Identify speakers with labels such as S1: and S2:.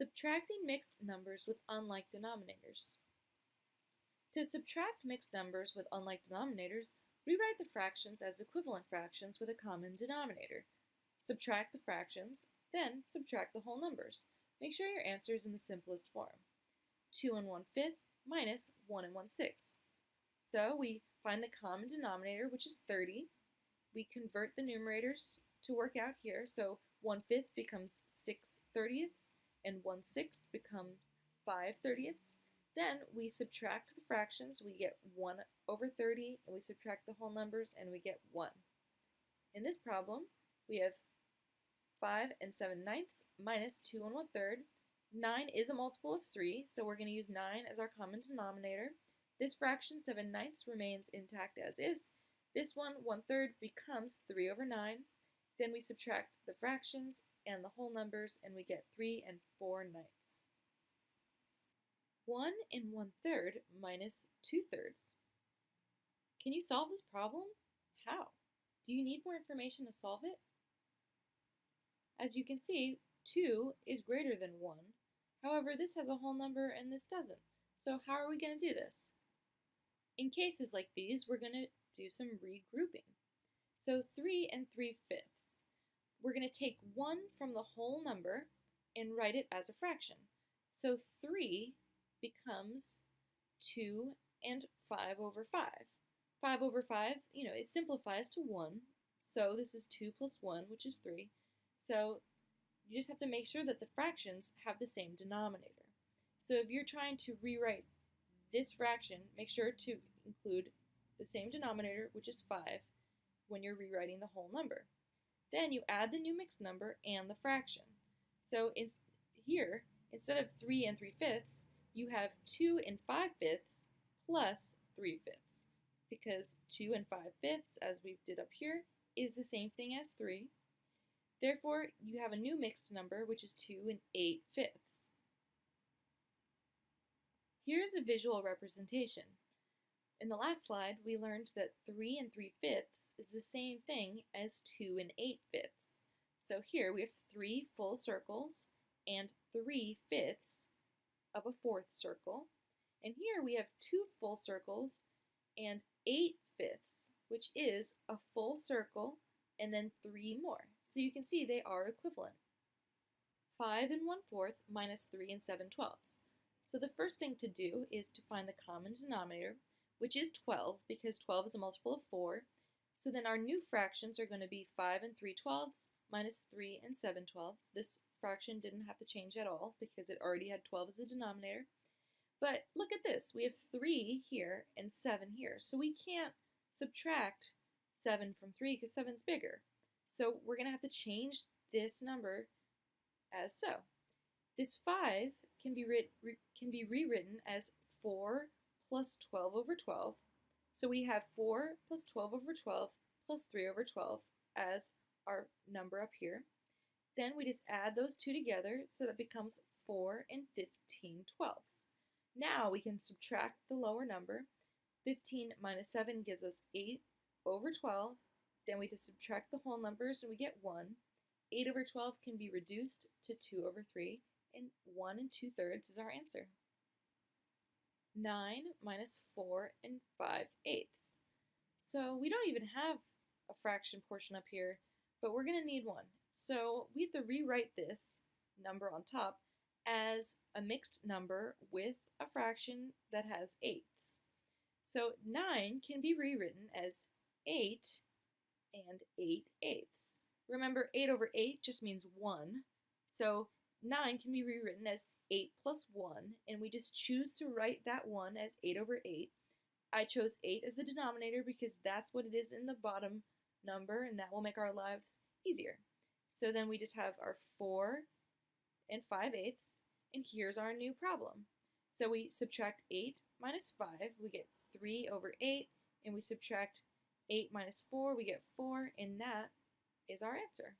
S1: Subtracting mixed numbers with unlike denominators. To subtract mixed numbers with unlike denominators, rewrite the fractions as equivalent fractions with a common denominator. Subtract the fractions, then subtract the whole numbers. Make sure your answer is in the simplest form. 2 1/5 minus 1 1/6. So we find the common denominator, which is 30. We convert the numerators to work out here. So 1/5 becomes 6/30ths, and 1/6 becomes 5/30ths. Then we subtract the fractions. We get 1 over 30, and we subtract the whole numbers, and we get 1. In this problem, we have 5 7/9 minus 2 1/3. 9 is a multiple of 3, so we're going to use 9 as our common denominator. This fraction 7/9 remains intact as is. This one 1/3 becomes 3 over 9. Then we subtract the fractions and the whole numbers, and we get 3 4/9. 1 1/3 minus 2/3. Can you solve this problem? How? Do you need more information to solve it? As you can see, 2 is greater than 1. However, this has a whole number and this doesn't. So how are we going to do this? In cases like these, we're going to do some regrouping. So 3 3/5. We're going to take 1 from the whole number and write it as a fraction. So 3 becomes 2 and 5 over 5. 5 over 5, it simplifies to 1. So this is 2 plus 1, which is 3. So you just have to make sure that the fractions have the same denominator. So if you're trying to rewrite this fraction, make sure to include the same denominator, which is 5, when you're rewriting the whole number. Then you add the new mixed number and the fraction. So here, instead of 3 3/5, you have 2 5/5 plus 3/5, because 2 5/5, as we did up here, is the same thing as 3. Therefore, you have a new mixed number, which is 2 8/5. Here's a visual representation. In the last slide, we learned that 3 3/5 is the same thing as 2 8/5. So here we have 3 full circles and 3/5 of a fourth circle. And here we have 2 full circles and 8/5, which is a full circle and then 3 more. So you can see they are equivalent. 5 1/4 minus 3 7/12. So the first thing to do is to find the common denominator, which is 12, because 12 is a multiple of 4. So then our new fractions are going to be 5 3/12 minus 3 7/12. This fraction didn't have to change at all because it already had 12 as a denominator. But look at this. We have 3 here and 7 here. So we can't subtract 7 from 3 because 7's bigger. So we're going to have to change this number as so. This 5 can be rewritten as 4 plus 12 over 12. So we have 4 plus 12 over 12 plus 3 over 12 as our number up here. Then we just add those two together, so that becomes 4 15/12. Now we can subtract the lower number. 15 minus 7 gives us 8 over 12. Then we just subtract the whole numbers and we get 1. 8 over 12 can be reduced to 2 over 3, and 1 2/3 is our answer. 9 minus 4 5/8. So we don't even have a fraction portion up here, but we're going to need one. So we have to rewrite this number on top as a mixed number with a fraction that has 8s. So 9 can be rewritten as 8 and 8/8. Remember, 8 over 8 just means 1. So 9 can be rewritten as 8 plus 1, and we just choose to write that 1 as 8 over 8. I chose 8 as the denominator because that's what it is in the bottom number, and that will make our lives easier. So then we just have our 4 5/8, and here's our new problem. So we subtract 8 minus 5, we get 3 over 8, and we subtract 8 minus 4, we get 4, and that is our answer.